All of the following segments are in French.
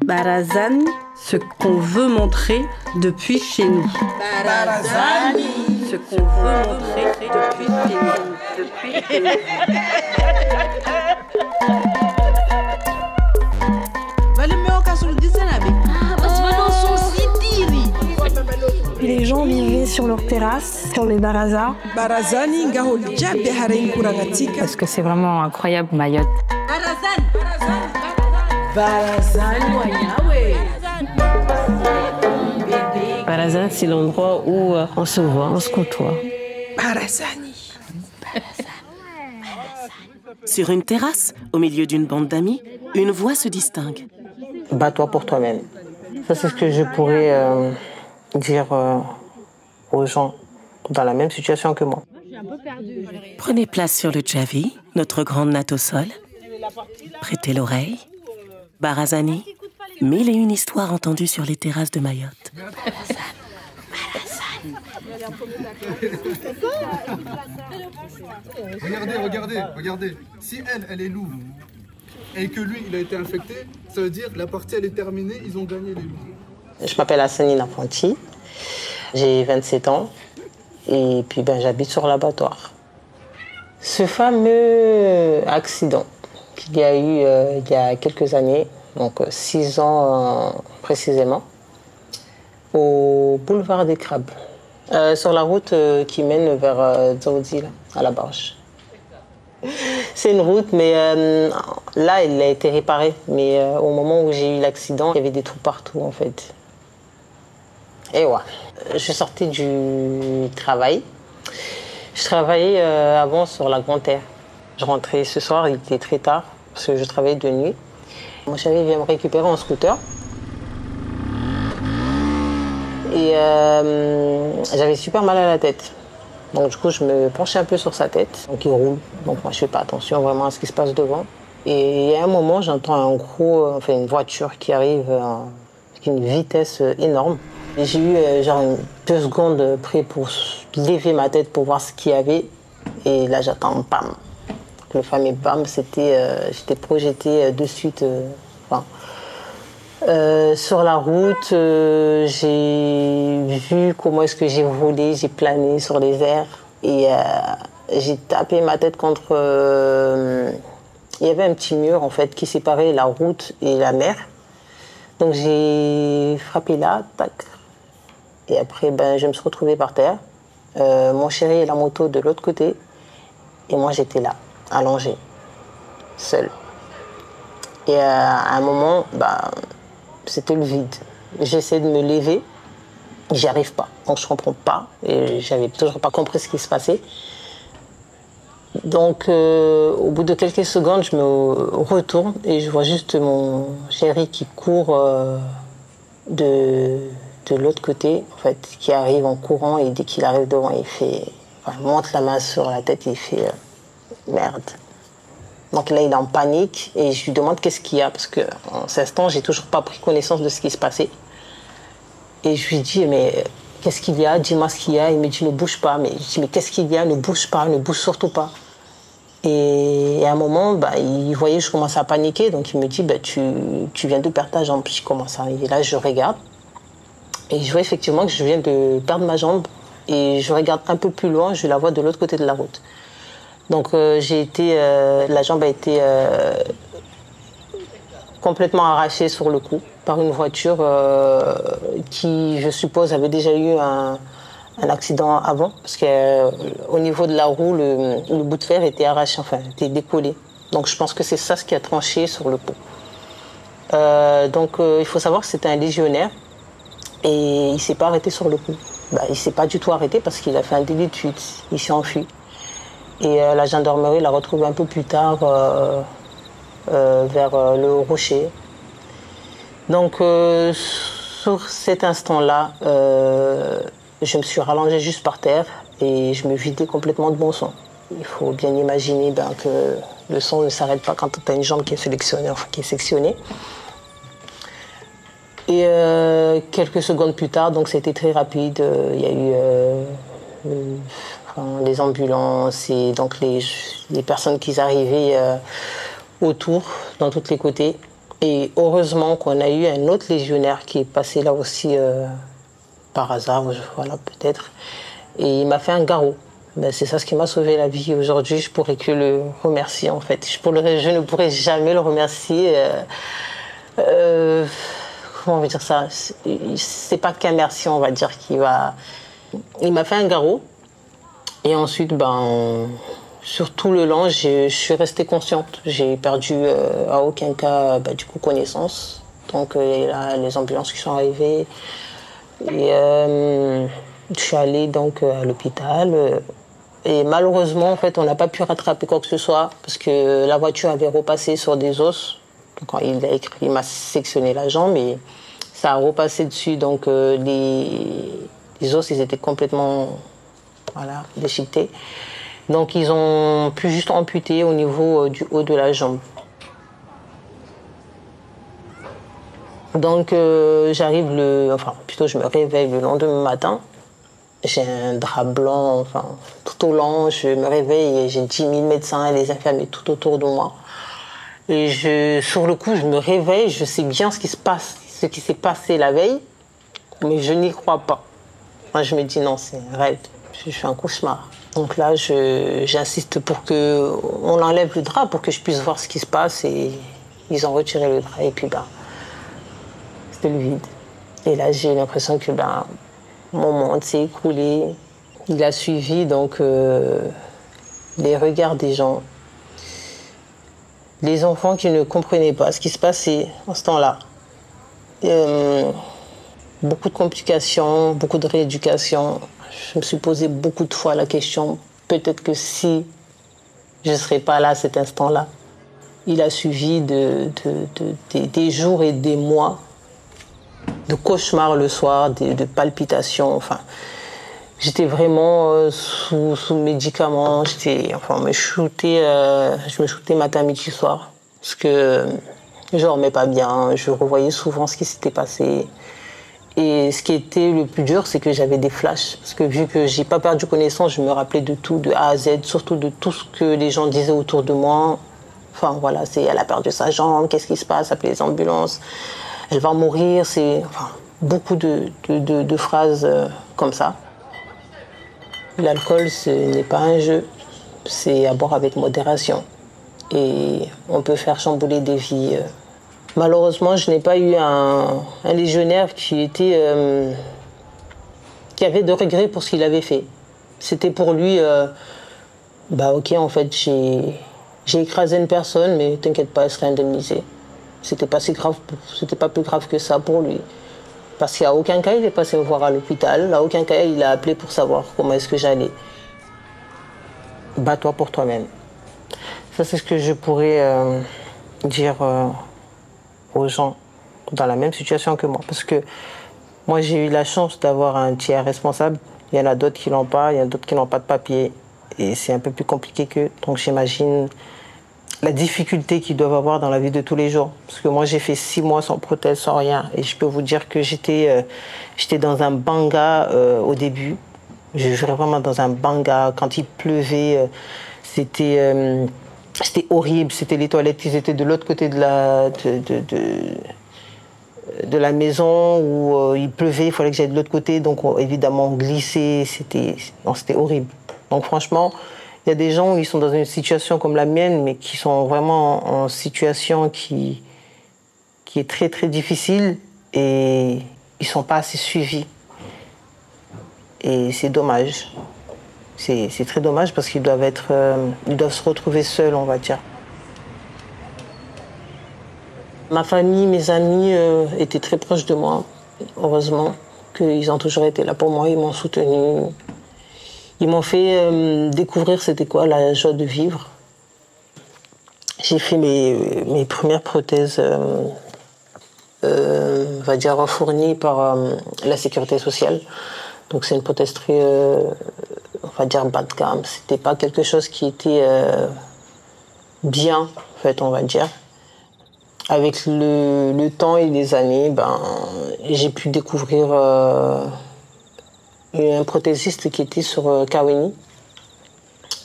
Barazani, ce qu'on veut montrer depuis chez nous. Barazani, ce qu'on veut montrer depuis chez nous. Les gens vivaient sur leur terrasse, sur les barazas. Parce que c'est vraiment incroyable, Mayotte. Barazan, c'est l'endroit où on se voit, on se côtoie. Sur une terrasse, au milieu d'une bande d'amis, une voix se distingue. Bats-toi pour toi-même. Ça, c'est ce que je pourrais dire aux gens dans la même situation que moi. Prenez place sur le Javi, notre grande natte au sol. Prêtez l'oreille. Barazani, 1001 histoires entendues sur les terrasses de Mayotte. Regardez. Si elle est louve, et que lui, il a été infecté, ça veut dire que la partie, elle est terminée, ils ont gagné les loups. Je m'appelle Hassanine Apprenti, j'ai 27 ans, et puis j'habite sur l'abattoir. Ce fameux accident qu'il y a eu il y a quelques années, donc 6 ans précisément, au boulevard des Crabes, sur la route qui mène vers Dzaoudi, à la Barge. C'est une route, mais là, elle a été réparée. Mais au moment où j'ai eu l'accident, il y avait des trous partout, en fait. Et ouais, je sortais du travail. Je travaillais avant sur la Grande Terre. Je rentrais ce soir, il était très tard, parce que je travaillais de nuit. Mon chéri vient me récupérer en scooter. Et j'avais super mal à la tête. Donc du coup, je me penchais un peu sur sa tête. Donc il roule. Donc moi, je fais pas attention vraiment à ce qui se passe devant. Et il y a un moment, j'entends une voiture qui arrive avec une vitesse énorme. J'ai eu genre 2 secondes près pour lever ma tête pour voir ce qu'il y avait. Et là, j'attends bam. Le fameux bam, j'étais projetée de suite. Sur la route, j'ai vu comment est-ce que j'ai volé, j'ai plané sur les airs et j'ai tapé ma tête contre... il y avait un petit mur en fait qui séparait la route et la mer. Donc j'ai frappé là, tac. Et après, je me suis retrouvée par terre. Mon chéri et la moto de l'autre côté. Et moi, j'étais là, allongée, seule. Et à un moment, c'était le vide. J'essaie de me lever, j'y arrive pas. Donc je comprends pas et j'avais toujours pas compris ce qui se passait. Donc au bout de quelques secondes, je me retourne et je vois juste mon chéri qui court de l'autre côté, en fait, qui arrive en courant et dès qu'il arrive devant, il monte la main sur la tête et il fait merde. Donc là, il est en panique et je lui demande qu'est-ce qu'il y a parce qu'en cet instant, j'ai toujours pas pris connaissance de ce qui se passait. Et je lui dis, mais qu'est-ce qu'il y a? Dis-moi ce qu'il y a. Il me dit, ne bouge pas. Mais je dis, mais qu'est-ce qu'il y a? Ne bouge pas, ne bouge surtout pas. Et à un moment, il voyait que je commençais à paniquer. Donc il me dit, tu viens de perdre ta jambe. Je commence à... Et là, je regarde. Et je vois effectivement que je viens de perdre ma jambe. Et je regarde un peu plus loin, je la vois de l'autre côté de la route. Donc la jambe a été complètement arrachée sur le coup par une voiture qui, je suppose, avait déjà eu un accident avant, parce qu'au niveau de la roue, le bout de fer était arraché, était décollé. Donc je pense que c'est ça ce qui a tranché sur le coup. Il faut savoir que c'était un légionnaire et il ne s'est pas arrêté sur le coup. Il ne s'est pas du tout arrêté parce qu'il a fait un délit de fuite, il s'est enfui. Et la gendarmerie l'a retrouvé un peu plus tard vers le Rocher. Donc, sur cet instant-là, je me suis rallongée juste par terre et je me vidais complètement de mon sang. Il faut bien imaginer que le sang ne s'arrête pas quand tu as une jambe qui est sectionnée. Et quelques secondes plus tard, donc c'était très rapide, il y a eu... les ambulances et donc les personnes qui arrivaient autour, dans tous les côtés. Et heureusement qu'on a eu un autre légionnaire qui est passé là aussi par hasard, voilà, peut-être. Et il m'a fait un garrot. Ben, c'est ça ce qui m'a sauvé la vie. Aujourd'hui, je pourrais que le remercier, en fait. Je ne pourrais jamais le remercier. Comment on va dire ça? C'est pas qu'un merci, on va dire, qui va... Il m'a fait un garrot. Et ensuite, ben, sur tout le long, je suis restée consciente. J'ai perdu à aucun cas du coup, connaissance. Donc, là, les ambulances qui sont arrivées. Et je suis allée donc, à l'hôpital. Et malheureusement, en fait, on n'a pas pu rattraper quoi que ce soit parce que la voiture avait repassé sur des os. Donc, quand il m'a sectionné la jambe et ça a repassé dessus. Donc, les os, ils étaient complètement déchiquetés. Donc, ils ont pu juste amputer au niveau du haut de la jambe. Donc, je me réveille le lendemain matin. J'ai un drap blanc, tout au long, je me réveille et j'ai 10 000 médecins et les infirmiers tout autour de moi. Et sur le coup, je me réveille, je sais bien ce qui se passe, ce qui s'est passé la veille, mais je n'y crois pas. Moi, je me dis non, c'est un rêve, je fais un cauchemar. Donc là, j'insiste pour qu'on enlève le drap pour que je puisse voir ce qui se passe et ils ont retiré le drap et puis c'était le vide. Et là, j'ai l'impression que mon monde s'est écroulé. Il a suivi donc les regards des gens. Les enfants qui ne comprenaient pas ce qui se passait en ce temps-là. Beaucoup de complications, beaucoup de rééducation. Je me suis posé beaucoup de fois la question, peut-être que si je ne serais pas là à cet instant-là. Il a suivi des jours et des mois de cauchemars le soir, de palpitations. J'étais vraiment sous médicaments. Je me shootais matin, midi, soir. Parce que je ne dormais pas bien. Je revoyais souvent ce qui s'était passé. Et ce qui était le plus dur, c'est que j'avais des flashs. Parce que vu que je n'ai pas perdu connaissance, je me rappelais de tout, de A à Z, surtout de tout ce que les gens disaient autour de moi. Elle a perdu sa jambe, qu'est-ce qui se passe, appeler les ambulances. Elle va mourir, beaucoup de phrases comme ça. L'alcool, ce n'est pas un jeu, c'est à boire avec modération. Et on peut faire chambouler des vies. Malheureusement, je n'ai pas eu un légionnaire qui avait de regrets pour ce qu'il avait fait. C'était pour lui, ok, en fait, j'ai écrasé une personne, mais t'inquiète pas, elle serait indemnisée. C'était pas si grave, c'était pas plus grave que ça pour lui. Parce qu'à aucun cas, il est passé me voir à l'hôpital. À aucun cas, il a appelé pour savoir comment est-ce que j'allais. Bats-toi pour toi-même. Ça, c'est ce que je pourrais dire aux gens dans la même situation que moi. Parce que moi, j'ai eu la chance d'avoir un tiers responsable. Il y en a d'autres qui l'ont pas, il y en a d'autres qui n'ont pas de papier. Et c'est un peu plus compliqué qu'eux. Donc j'imagine la difficulté qu'ils doivent avoir dans la vie de tous les jours. Parce que moi, j'ai fait 6 mois sans prothèse, sans rien. Et je peux vous dire que j'étais dans un banga au début. Je vivais vraiment dans un banga. Quand il pleuvait, c'était horrible. C'était les toilettes qui étaient de l'autre côté de la maison où il pleuvait. Il fallait que j'aille de l'autre côté. Donc, évidemment, on glissait. C'était horrible. Donc, franchement, il y a des gens où ils sont dans une situation comme la mienne, mais qui sont vraiment en situation qui est très, très difficile et ils ne sont pas assez suivis. Et c'est dommage. C'est très dommage parce qu'ils doivent se retrouver seuls, on va dire. Ma famille, mes amis étaient très proches de moi, heureusement, qu'ils ont toujours été là pour moi, ils m'ont soutenu. Ils m'ont fait découvrir c'était quoi la joie de vivre. J'ai fait mes premières prothèses, on va dire, fournies par la sécurité sociale. Donc c'est une prothèse très, on va dire, bas de gamme. C'était pas quelque chose qui était bien, en fait, on va dire. Avec le temps et les années, j'ai pu découvrir un prothésiste qui était sur Kawini.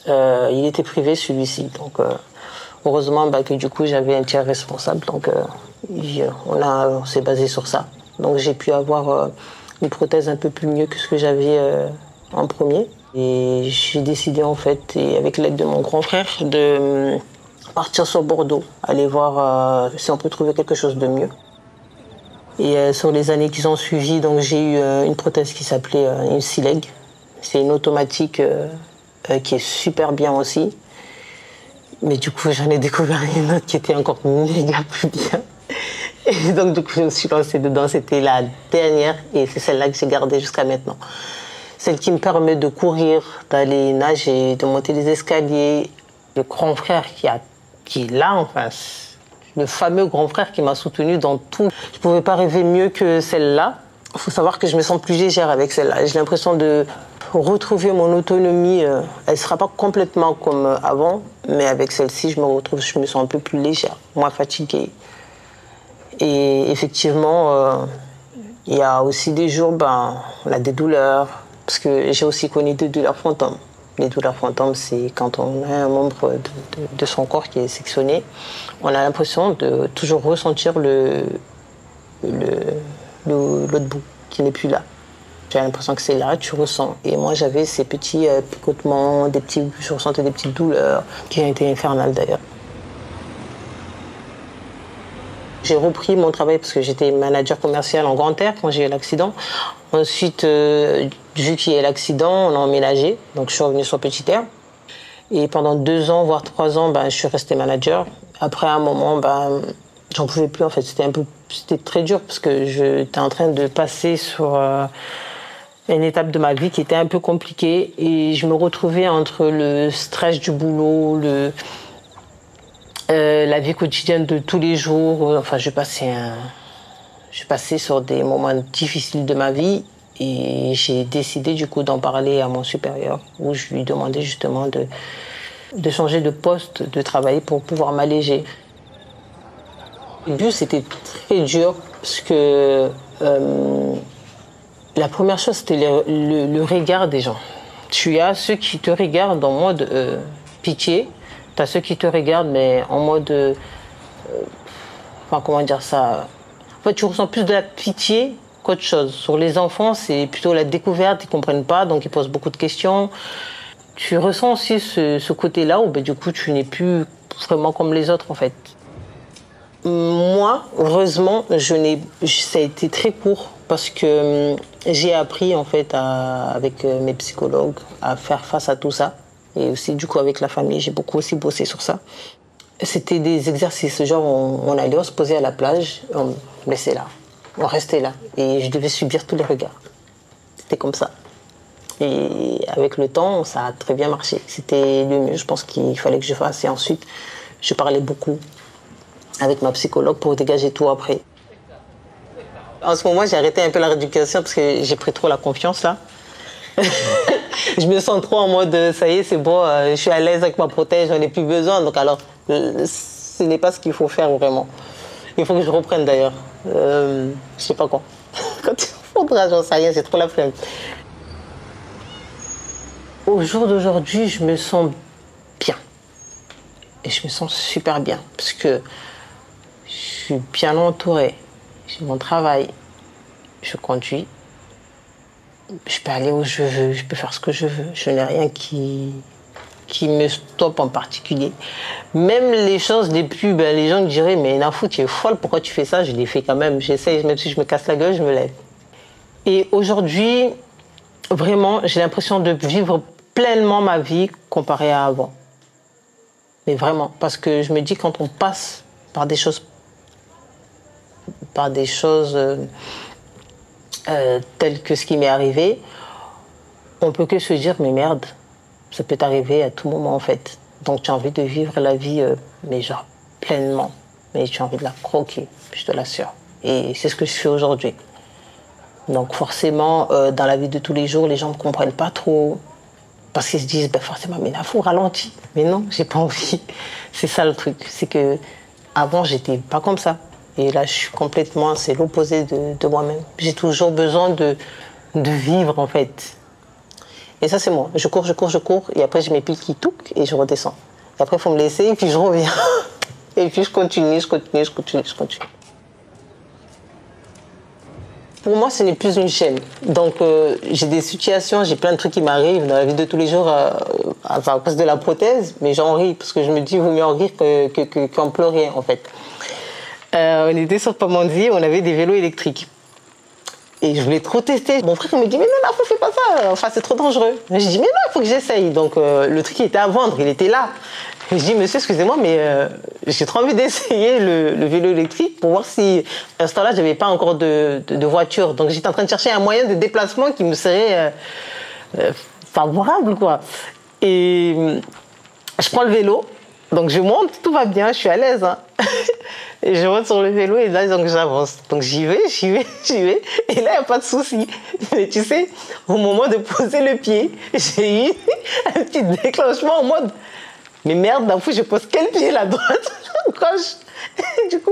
Il était privé, celui-ci. Donc, heureusement que du coup j'avais un tiers responsable, donc on s'est basé sur ça. Donc j'ai pu avoir une prothèse un peu plus mieux que ce que j'avais en premier. Et j'ai décidé en fait, et avec l'aide de mon grand frère, de partir sur Bordeaux, aller voir si on peut trouver quelque chose de mieux. Et sur les années qui ont suivi, donc j'ai eu une prothèse qui s'appelait une Sileg. C'est une automatique qui est super bien aussi. Mais du coup, j'en ai découvert une autre qui était encore méga plus bien. Et donc, du coup, je me suis lancée dedans. C'était la dernière et c'est celle-là que j'ai gardée jusqu'à maintenant. Celle qui me permet de courir, d'aller nager, de monter les escaliers. Le grand frère qui est là en face. Le fameux grand frère qui m'a soutenue dans tout. Je ne pouvais pas rêver mieux que celle-là. Il faut savoir que je me sens plus légère avec celle-là. J'ai l'impression de retrouver mon autonomie. Elle ne sera pas complètement comme avant, mais avec celle-ci, je me sens un peu plus légère, moins fatiguée. Et effectivement, il y a aussi des jours, on a des douleurs, parce que j'ai aussi connu des douleurs fantômes. Les douleurs fantômes, c'est quand on a un membre de son corps qui est sectionné, on a l'impression de toujours ressentir l'autre bout qui n'est plus là. J'ai l'impression que c'est là, tu ressens. Et moi, j'avais ces petits picotements, je ressentais des petites douleurs qui ont été infernales d'ailleurs. J'ai repris mon travail parce que j'étais manager commercial en Grand Air quand j'ai eu l'accident. Ensuite, vu qu'il y a eu l'accident, on a emménagé. Donc, je suis revenue sur Petit Air. Et pendant 2 ans, voire 3 ans, je suis restée manager. Après, à un moment, j'en pouvais plus en fait. C'était très dur parce que j'étais en train de passer sur une étape de ma vie qui était un peu compliquée. Et je me retrouvais entre le stress du boulot, la vie quotidienne de tous les jours. Enfin, je passais sur des moments difficiles de ma vie et j'ai décidé du coup d'en parler à mon supérieur où je lui demandais justement de changer de poste de travail pour pouvoir m'alléger. Au début, c'était très dur parce que la première chose, c'était le regard des gens. Tu as ceux qui te regardent en mode pitié. Tu as ceux qui te regardent, mais en mode... comment dire ça? En fait, tu ressens plus de la pitié qu'autre chose. Sur les enfants, c'est plutôt la découverte, ils ne comprennent pas, donc ils posent beaucoup de questions. Tu ressens aussi ce côté-là où du coup, tu n'es plus vraiment comme les autres, en fait. Moi, heureusement, ça a été très court parce que j'ai appris, en fait, avec mes psychologues, à faire face à tout ça. Et aussi, du coup, avec la famille, j'ai beaucoup aussi bossé sur ça. C'était des exercices, genre on allait, on se posait à la plage, on me laissait là, on restait là. Et je devais subir tous les regards. C'était comme ça. Et avec le temps, ça a très bien marché. C'était le mieux, je pense qu'il fallait que je fasse. Et ensuite, je parlais beaucoup avec ma psychologue pour dégager tout après. En ce moment, j'ai arrêté un peu la rééducation parce que j'ai pris trop la confiance là. Je me sens trop en mode, ça y est, c'est bon, je suis à l'aise avec ma prothèse, j'en ai plus besoin. Donc alors, ce n'est pas ce qu'il faut faire vraiment. Il faut que je reprenne d'ailleurs. Je sais pas quand. Quand il faudra, j'en sais rien, c'est trop la flemme. Au jour d'aujourd'hui, je me sens bien. Et je me sens super bien. Parce que je suis bien entourée. J'ai mon travail. Je conduis. Je peux aller où je veux, je peux faire ce que je veux. Je n'ai rien qui me stoppe en particulier. Même les choses les plus... les gens me diraient, mais Nafou, tu es folle, pourquoi tu fais ça? Je les fais quand même. J'essaye, même si je me casse la gueule, je me lève. Et aujourd'hui, vraiment, j'ai l'impression de vivre pleinement ma vie comparée à avant. Mais vraiment, parce que je me dis, quand on passe par des choses... tel que ce qui m'est arrivé, on peut que se dire mais merde, ça peut t'arriver à tout moment en fait. Donc tu as envie de vivre la vie mais genre pleinement, mais tu as envie de la croquer, je te l'assure. Et c'est ce que je fais aujourd'hui. Donc forcément dans la vie de tous les jours, les gens ne me comprennent pas trop parce qu'ils se disent forcément mais Nafou ralentis. Mais non, j'ai pas envie. C'est ça le truc, c'est que avant j'étais pas comme ça. Et là, je suis complètement, c'est l'opposé de moi-même. J'ai toujours besoin de vivre, en fait. Et ça, c'est moi. Je cours, et après, je mets pieds qui touquent et je redescends. Après, il faut me laisser et puis je reviens. Et puis je continue. Pour moi, ce n'est plus une chaîne. Donc, j'ai des situations, j'ai plein de trucs qui m'arrivent dans la vie de tous les jours à cause de la prothèse, mais j'en ris parce que je me dis, il vaut mieux en rire qu'en pleurer, en fait. On était sur Pamandzi, on avait des vélos électriques. Et je voulais trop tester. Mon frère me dit, mais non, faut fais pas ça, enfin, c'est trop dangereux. Je dis, mais non, il faut que j'essaye. Donc, le truc, il était à vendre, il était là. Je dis, monsieur, excusez-moi, mais j'ai trop envie d'essayer le vélo électrique pour voir si, à ce temps-là, je n'avais pas encore de voiture. Donc, j'étais en train de chercher un moyen de déplacement qui me serait favorable, quoi. Et je prends le vélo, donc je monte, tout va bien, je suis à l'aise. Hein. Et je monte sur le vélo et là, donc j'avance. Donc, j'y vais. Et là, il n'y a pas de souci. Mais tu sais, au moment de poser le pied, j'ai eu un petit déclenchement en mode... Mais merde, d'un coup, je pose quel pied, la droite, la gauche? Et du coup,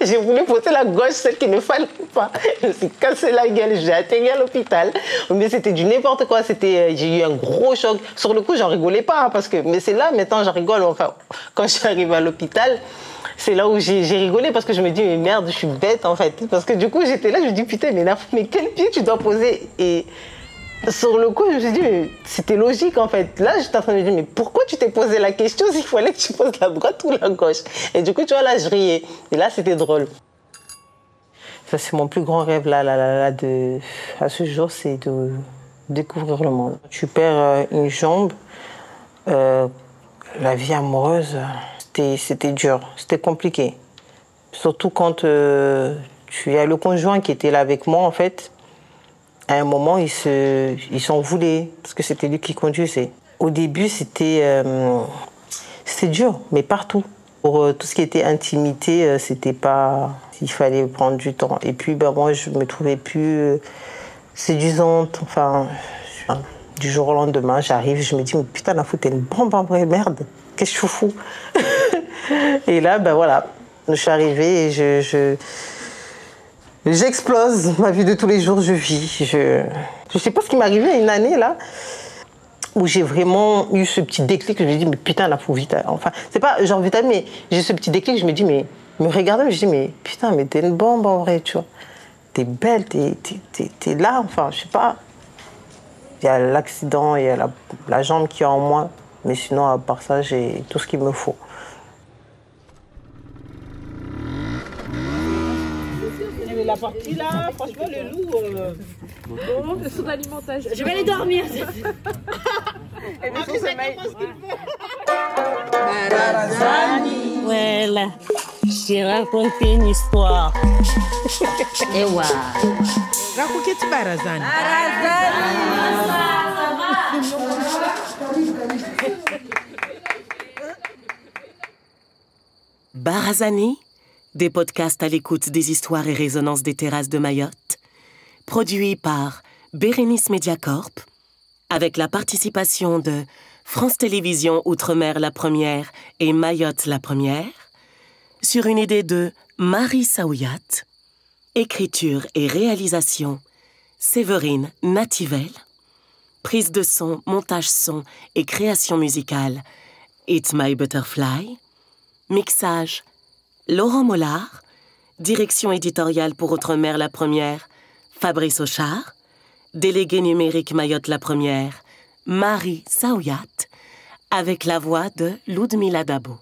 j'ai voulu poser la gauche, celle qu'il ne fallait pas. Je me suis cassé la gueule, j'ai atterri à l'hôpital. Mais c'était du n'importe quoi, j'ai eu un gros choc. Sur le coup, j'en rigolais pas, mais c'est là, maintenant, j'en rigole. Enfin, quand je suis arrivée à l'hôpital, c'est là où j'ai rigolé parce que je me dis, mais merde, je suis bête, en fait. Parce que du coup, j'étais là, je me dis, putain, mais quel pied tu dois poser? Et sur le coup, je me suis dit, mais c'était logique en fait. Là, j'étais en train de me dire, mais pourquoi tu t'es posé la question s'il fallait que tu poses la droite ou la gauche? Et du coup, tu vois, là, je riais. Et là, c'était drôle. Ça, c'est mon plus grand rêve là, à ce jour, c'est de découvrir le monde. Tu perds une jambe, la vie amoureuse, c'était dur, c'était compliqué. Surtout quand tu as le conjoint qui était là avec moi en fait. À un moment, ils s'en voulaient, parce que c'était lui qui conduisait. Au début, c'était dur, mais partout. Pour tout ce qui était intimité, c'était pas... Il fallait prendre du temps. Et puis, moi, je me trouvais plus séduisante. Enfin, du jour au lendemain, j'arrive, je me dis, mais putain, la fout, t'es une bombe en vraie merde. Qu'est-ce que je fous? Et là, voilà, je suis arrivée et j'explose, ma vie de tous les jours, je vis. Je sais pas ce qui m'est arrivé à une année, là, où j'ai vraiment eu ce petit déclic. Je me dis, mais putain, là, faut vite... Enfin, c'est pas genre vite, mais j'ai ce petit déclic, je me dis, mais... Me regarder, je dis, mais putain, mais t'es une bombe, en vrai, tu vois. T'es belle, t'es là, enfin, je sais pas. Il y a l'accident, il y a la jambe qui est en moi. Mais sinon, à part ça, j'ai tout ce qu'il me faut. La partie là, franchement, le loup. De son alimentation. Je vais aller dormir. Et de son sommeil. Voilà, j'ai raconté une histoire. Et waouh. Raconte Barazani. Barazani, des podcasts à l'écoute des histoires et résonances des terrasses de Mayotte, produit par Bérénice Mediacorp, avec la participation de France Télévisions Outre-mer la première et Mayotte la première, sur une idée de Marie Saouyat, écriture et réalisation Séverine Nativel, prise de son, montage son et création musicale It's My Butterfly, mixage Laurent Mollard, direction éditoriale pour Outre-mer la première, Fabrice Auchard, délégué numérique Mayotte la première, Marie Saouyat, avec la voix de Ludmila Dabo.